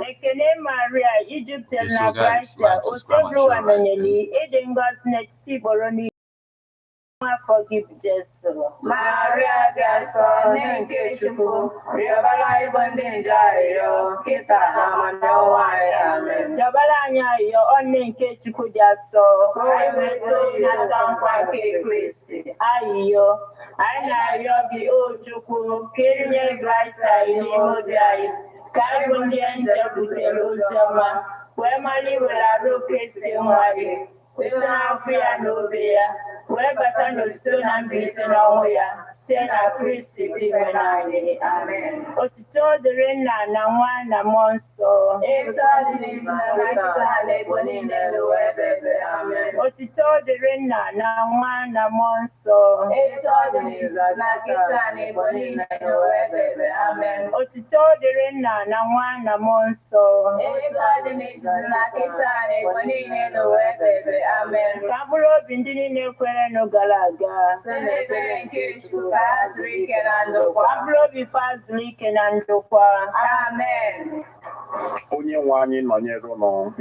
Ekene Maria, Egypt na Gracia, Osebru Ananyeli, Eden Gosnet, Tiboroni. Forgive Jesus. Maria Gaso, Nenke Chuku, Yabala Ibondin Jairo, Kita Namanawai, Amen. Yabalanya, your own Nenke Chuku Jaso, I will do Nathan Quake Christi. Ayo, I know Yogi O Chuku, Kirin Gracia, Imodia, Carbonian Jabutelo Sama, where money will have no Christian Wadi. Sister Free no beer. Whoever no stone and beaten away, stand a Christy, Amen. Otito the Rena, Nawan, Namonso, Otito the Rena, Nawan, Namonso, Otito the Rena, Nawan, Namonso, Amen. Kaburo Bindini no Galaga. Kaburo befaz leaking and Amen. Onye nwanyi nọnyere no.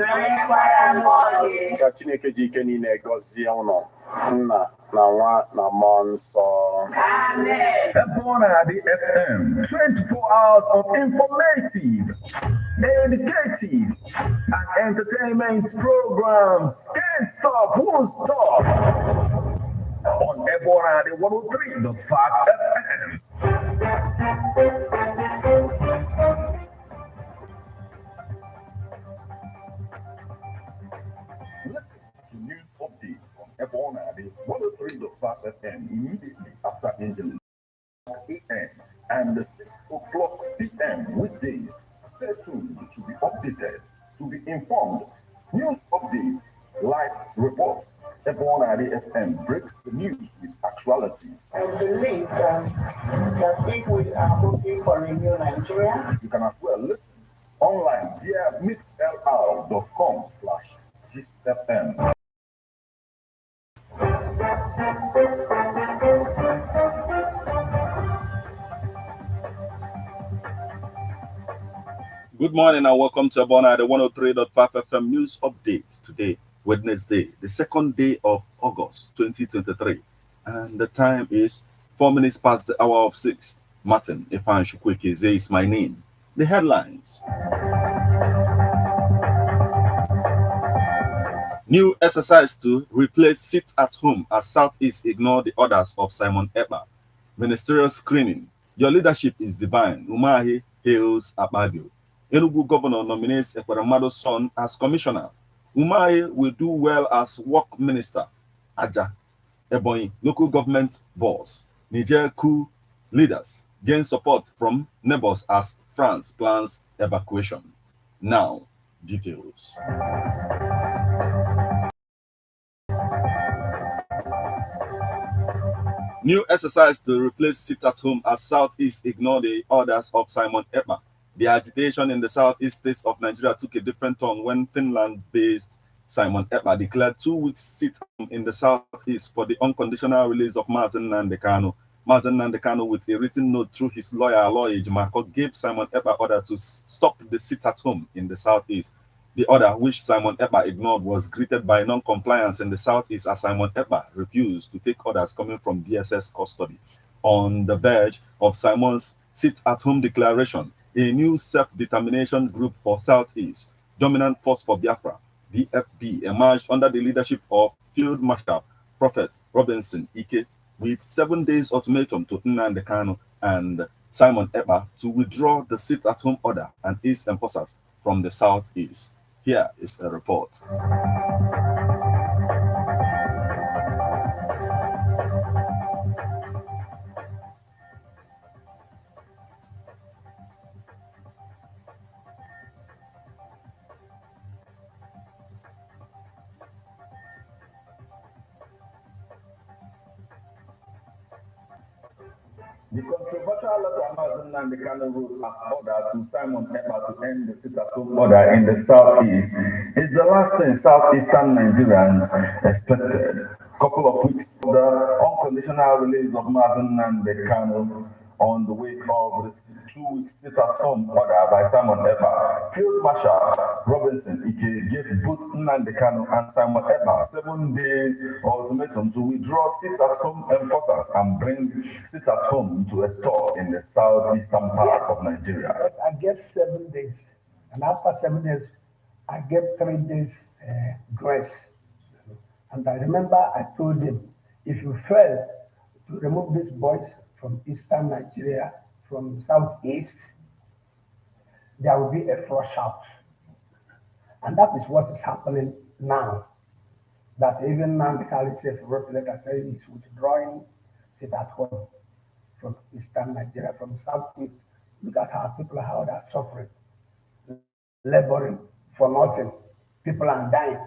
Ka Chineke ji ike niile gọzie unu. Nna na nwa na mmụọ nsọ. Amen. Ohanaeze FM, 24 hours of informative, educative, and entertainment programs. Can't stop, won't stop. On Ohanaeze 103.5 FM. Listen to news updates on Ohanaeze 103.5 FM immediately after Angel AM and 6 o'clock PM weekdays. Stay tuned to be updated, to be informed. News updates, live reports. Ohanaeze FM breaks the news with actualities. I believe that if we are looking for a new Nigeria, you can as well listen online via mixlr.com/gistfm. Good morning and welcome to Ohanaeze 103.5 FM News Update. Today, Wednesday, the second day of August 2023. And the time is 4 minutes past the hour of 6. Martin Ifan Shukwekeze is my name. The headlines. New exercise to replace sit at home as Southeast ignore the orders of Simon Ekpa. Ministerial screening. Your leadership is divine. Umahi hails Akpabio. Enugu governor nominates Ekweremado's son as commissioner. Umahi will do well as work minister. Aja. Ebonyi, local government boss. Niger coup leaders gain support from neighbors as France plans evacuation. Now, details. New exercise to replace sit-at-home as Southeast ignore the orders of Simon Ekpa. The agitation in the Southeast states of Nigeria took a different turn when Finland-based Simon Ekpa declared 2 weeks sit-at-home in the Southeast for the unconditional release of nnamdikanu. nnamdikanu, with a written note through his lawyer, Aloy Ejimakor, gave Simon Ekpa order to stop the sit-at-home in the Southeast. The order, which Simon Ekpa ignored, was greeted by non-compliance in the Southeast as Simon Ekpa refused to take orders coming from DSS custody. On the verge of Simon's sit-at-home declaration, a new self-determination group for Southeast, Dominant Force for Biafra, DFB, emerged under the leadership of Field Marshal Prophet Robinson Ike, with 7 days ultimatum to Nnamdikanu and Simon Ekpa to withdraw the sit-at-home order and its enforcers from the Southeast. Here is a report. The controversial letter Mazen Nnamdikanu wrote as order to Simon Ekpa to end the sit-at-home order in the southeast is the last thing southeastern Nigerians expected. A couple of weeks of the unconditional release of Mazen Nnamdikanu on the wake of the 2-week sit-at-home order by Simon Ekpa, Field Marshal Robinson Ike gave both Nnamdikanu and Simon Ekpa 7 days ultimatum to withdraw sit-at-home enforcers and bring sit-at-home to a stop in the southeastern part of Nigeria. Yes, I gave 7 days, and after 7 days, I gave 3 days grace. And I remember I told him, if you fail to remove these boys from eastern Nigeria, from southeast, there will be a flush out. And that is what is happening now. That even now the Caliph wrote a letter saying he's withdrawing sit-at-home from eastern Nigeria, from southeast. Look at how people are suffering, laboring for nothing. People are dying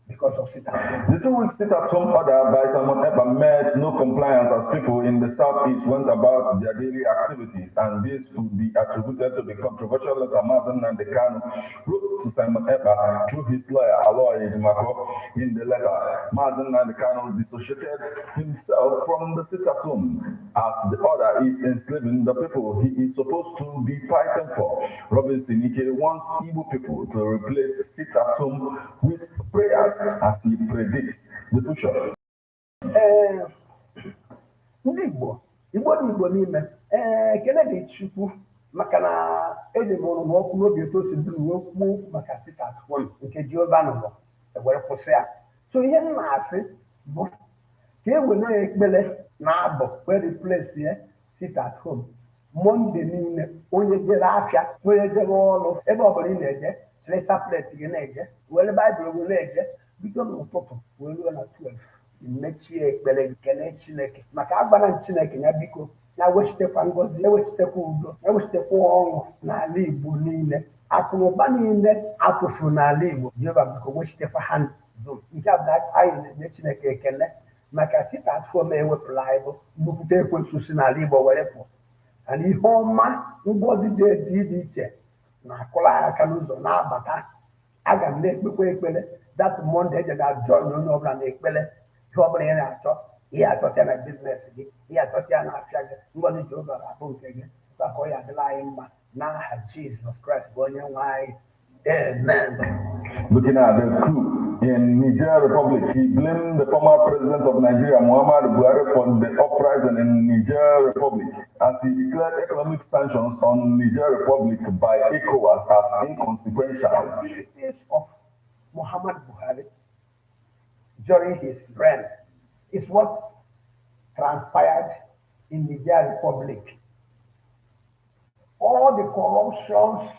because of sit-at-home. The 2-week sit-at-home order by Simon Ekpa met no compliance as people in the southeast went about their daily activities, and this could be attributed to the controversial letter Mazen Nnamdikanu wrote to Simon Ekpa through his lawyer Ohaneze. In the letter, Mazen Nnamdikanu dissociated himself from the sit-at-home as the order is enslaving the people he is supposed to be fighting for. Robinson Ike wants Igbo people to replace sit-at-home with prayers as he predicts the future. Igbo n'ime ekele dị Chukwu maka na eji m ọrụ n'okwu n'obi etu o si duru okwu maka sit-at-home nke Jehova nọ ewere kwụsị ya. So ihe m na-asị bụ ka e were ekpere na abụ wee replace ya sit-at-home. Monde niile onye jere afịa, onye jere ọrụ, ebe ọ bụla ị na-eje, leta plate gị na-eje, were Baịbụl gị na-eje, bido n'ụtụtụ wee ruo na 12 mechie ekpere kelee Chineke maka agbara Chineke ya biko ya wechitekwa ngọzi, ya wechitekwa udo, ya wechitekwa ọṅụ n'ala Igbo niile. Akụnụba niile atụfuru n'ala Igbo, Jehova biko wechitekwa ha dum. Nke a bụ anyị na-enye Chineke ekele maka sit-at-home ewepụla anyị bụ nnukwute ekwensu si n'ala Igbo were pụọ. And ihe ọma ngọzi dị iche na-akụla aka n'ụzọ na-abata. Aga m na-ekpekwa ekpere that Monday eji ga-ajọ onye ọbụla na-ekpere ihe ọbụla ị na-achọ, ihe achọta na biznes gị, ihe achọta ya na-afịa gị, ngọzi Jehova ga-abụ nke gị. Ka ọ ya adịla anyị mma n'aha Jizọs Kraịst bụ onye nwe anyị. Amen. Looking at the coup in Niger Republic, he blamed the former president of Nigeria, Muhammadu Buhari, for the uprising in Niger Republic as he declared economic sanctions on Niger Republic by ECOWAS as inconsequential. The activities of Muhammadu Buhari during his reign is what transpired in Niger Republic. All the corruptions,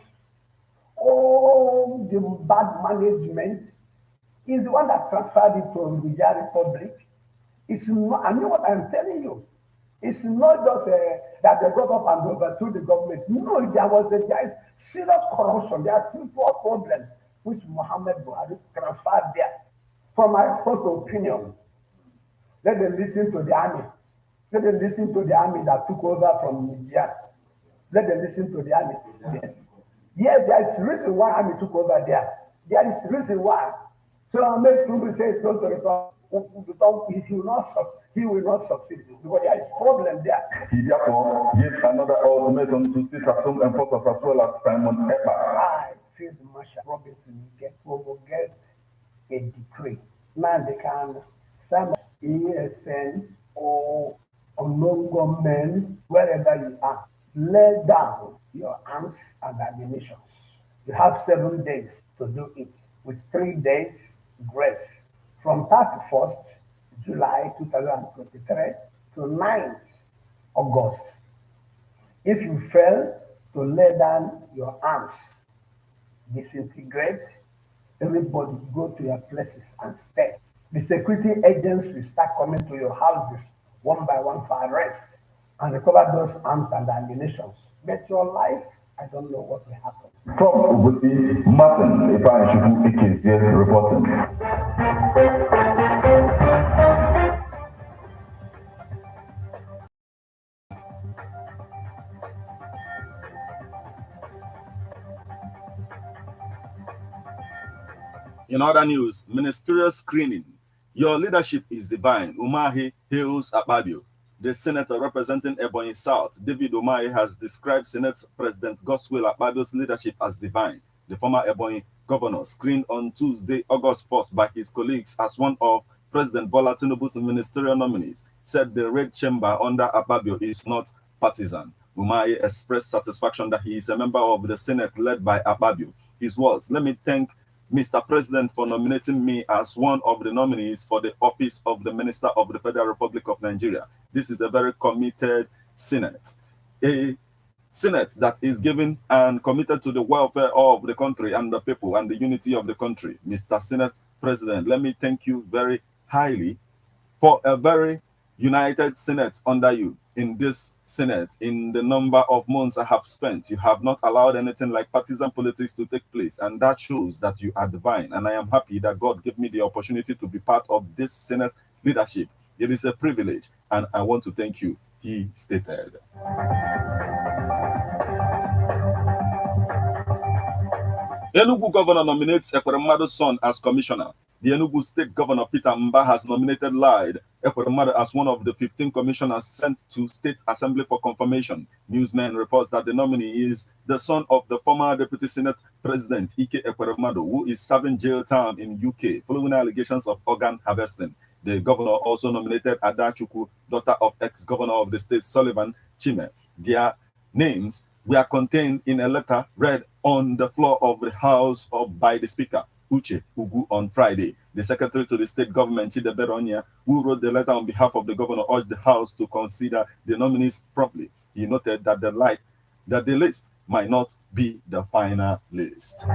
all the bad management is the one that transferred it to Niger Republic. It's not, I know what I'm telling you. It's not just that they got up and overthrew the government. No, there is serious corruption. There are people problems which Muhammad Buhari transferred there. From my first opinion, let them listen to the army. Let them listen to the army that took over from Niger. Let them listen to the army. Yes, there is reason why army took over there. There is reason why. So make people say it's not the return. He will not succeed because there is problem there. He therefore gave another ultimatum to sit-at-home enforcers as well as Simon Ekpa. I Field Marshal Robinson will get a decree. Nnamdikanu, some ESN or unknown government, wherever you are, lay down your arms and ammunition. You have 7 days to do it, with 3 days grace. From 31st July 2023 to 9th August. If you fail to lay down your arms, disintegrate, everybody go to your places and stay. The security agents will start coming to your houses one by one for arrest and recover those arms and ammunition. But your life, I don't know what will happen. From Ubusi, Martin Ipanishuku Ikezie reporting. In other news, ministerial screening. Your leadership is divine. Umahi hails Akpabio. The senator representing Ebonyi South, David Umahi, has described Senate President Godswill Akpabio's leadership as divine. The former Ebonyi governor screened on Tuesday, August 1st by his colleagues as one of President Bola Tinubu's ministerial nominees, said the red chamber under Akpabio is not partisan. Umahi expressed satisfaction that he is a member of the Senate led by Akpabio. His words, "Let me thank Mr. President for nominating me as one of the nominees for the office of the Minister of the Federal Republic of Nigeria. This is a very committed Senate. A Senate that is given and committed to the welfare of the country and the people and the unity of the country. Mr. Senate President, let me thank you very highly for a very united Senate under you. In this Senate, in the number of months I have spent, you have not allowed anything like partisan politics to take place, and that shows that you are divine. And I am happy that God gave me the opportunity to be part of this Senate leadership. It is a privilege, and I want to thank you," he stated. Enugu governor nominates Ekweremadu's son as commissioner. The Enugu state governor Peter Mba has nominated Lyde Ekweremadu as one of the 15 commissioners sent to State Assembly for confirmation. Newsman reports that the nominee is the son of the former Deputy Senate President Ike Ekweremadu, who is serving jail term in UK following allegations of organ harvesting. The governor also nominated Ada Chukwu, daughter of ex-governor of the state Sullivan Chime. Their names were contained in a letter read on the floor of the House by the Speaker, Uche Ugu, on Friday. The secretary to the state government, Chidebe Ronya, who wrote the letter on behalf of the governor, urged the House to consider the nominees properly. He noted that the list might not be the final list.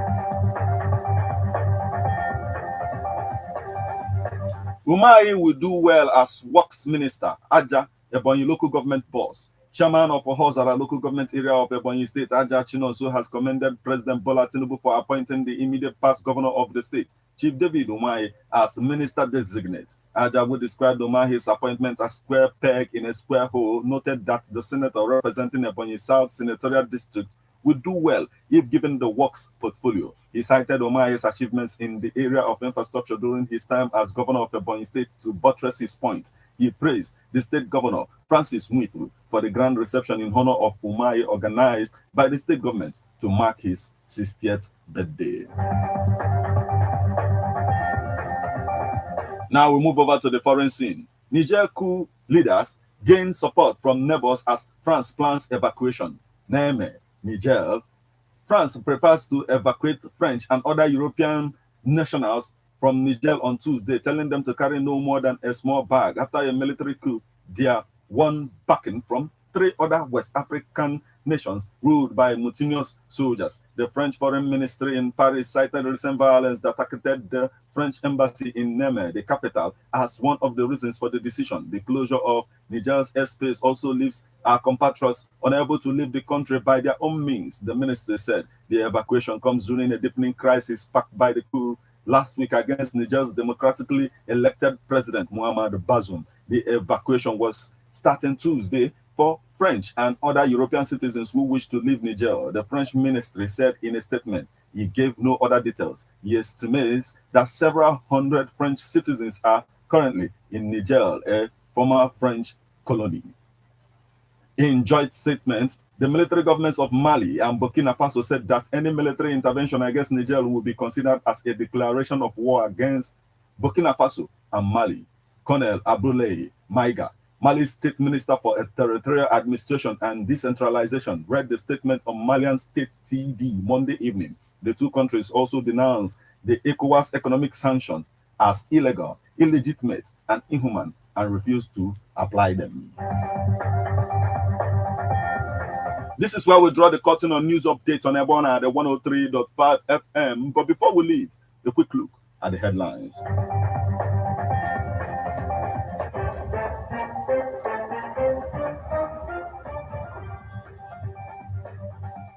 Umahi will do well as Works Minister. Aja, Ebonyi local government boss. Chairman of Ohanaeze local government area of Ebonyi State, Aja Chinonso, has commended President Bola Tinubu for appointing the immediate past governor of the state, Chief David Umahi, as minister designate. Aja, who described Umahi's appointment as square peg in a square hole, noted that the senator representing Ebonyi South Senatorial District would do well if given the works portfolio. He cited Umahi's achievements in the area of infrastructure during his time as governor of Ebonyi State to buttress his point. He praised the state governor, Francis Nwifuru, for the grand reception in honor of Umahi organized by the state government to mark his 60th birthday. Now we move over to the foreign scene. Niger coup leaders gain support from neighbors as France plans evacuation. Niamey, Niger. France prepares to evacuate French and other European nationals from Niger on Tuesday, telling them to carry no more than a small bag after a military coup there won backing from 3 other West African nations ruled by mutinous soldiers. The French Foreign Ministry in Paris cited recent violence that targeted the French embassy in Niamey, the capital, as one of the reasons for the decision. The closure of Niger's airspace also leaves our compatriots unable to leave the country by their own means, the ministry said. The evacuation comes during a deepening crisis sparked by the coup last week against Niger's democratically elected president, Mohamed Bazoum. The evacuation was starting Tuesday for French and other European citizens who wish to leave Niger. The French ministry said in a statement. He gave no other details. He estimates that several hundred French citizens are currently in Niger, a former French colony. In joint statements, the military governments of Mali and Burkina Faso said that any military intervention against Niger will be considered as a declaration of war against Burkina Faso and Mali. Colonel Abdoulaye Maïga, Mali's state minister for territorial administration and decentralization, read the statement on Malian state TV Monday evening. The two countries also denounced the ECOWAS economic sanctions as illegal, illegitimate, and inhuman, and refused to apply them. This is where we draw the curtain on news updates on Ebona at the 103.5 FM. But before we leave, a quick look at the headlines.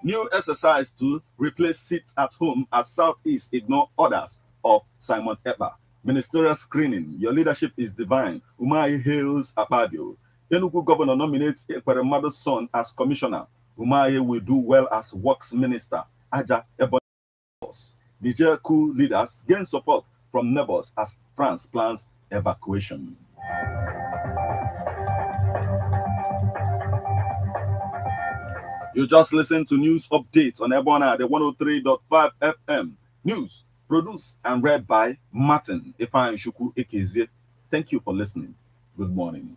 New exercise to replace seats at home as Southeast ignore orders of Simon Ekpa. Ministerial screening. Your leadership is divine. Umahi hails Akpabio. Enugu governor nominates Ekweremadu's son as commissioner. Umahi will do well as works minister. Aja Ebonyi. Niger coup leaders gain support from neighbors as France plans evacuation. You just listened to news updates on Ebona, the 103.5 FM. News produced and read by Martin Ifeanyi Ekezie. Thank you for listening. Good morning.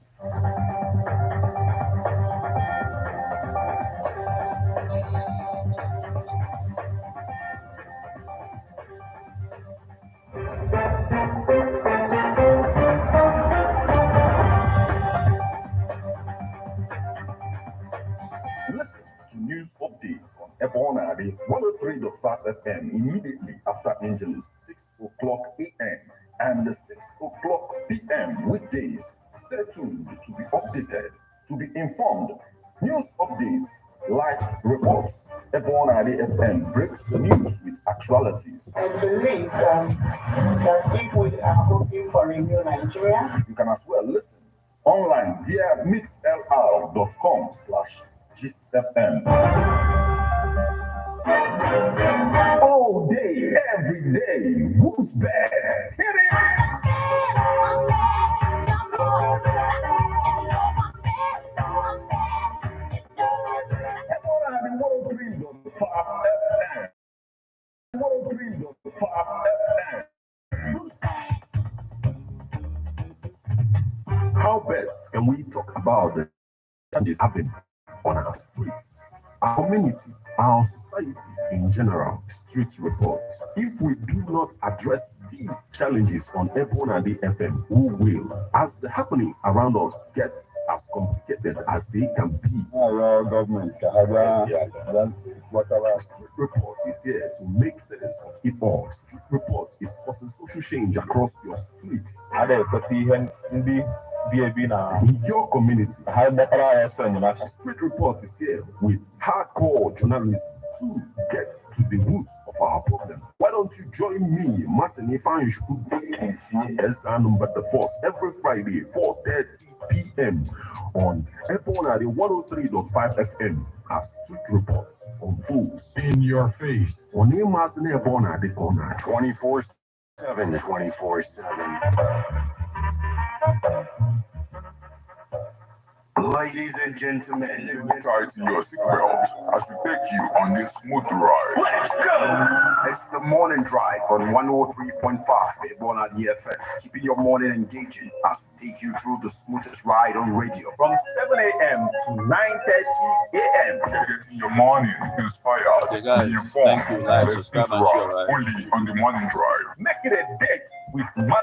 Listen to news updates on Ohanaeze 103.5 FM immediately after Angelus 6 o'clock a.m. and 6 o'clock p.m. weekdays. Stay tuned to be updated, to be informed. News updates, live reports. Ohanaeze FM breaks the news with actualities. I believe that people are hoping for a new Nigeria. You can as well listen online via mixlr.com/GistFM. All day, every day, who's bad? Hit it! Ohanaeze 103.5 FM. 103.5 FM. How best can we talk about the challenges happening on our streets, our community, our society in general? Street report. If we do not address these challenges on Ohanaeze FM, who will? As the happenings around us get as complicated as they can be, Street report is here to make sense of it all. Street report is causing social change across your streets, in your community. Street report is here with hardcore journalism to get to the roots of our problem. Why don't you join me, Martin Ifeanyi as number the force every Friday, 4:30 p.m. on Ohanaeze 103.5 FM as Street Reports unfolds in your face. On Ohanaeze corner 24/7, 24/7. Ladies and gentlemen, tie to your seatbelt as we take you on this smooth ride. Let's go! It's the morning drive on 103.5 Ohanaeze FM, keeping your morning engaging as we take you through the smoothest ride on radio From 7 a.m. to 9:30 a.m. Getting your morning inspired. Okay, guys, Be informed. thank you. Like, Let's subscribe, and interact share, right? only on the morning drive. Make it a date with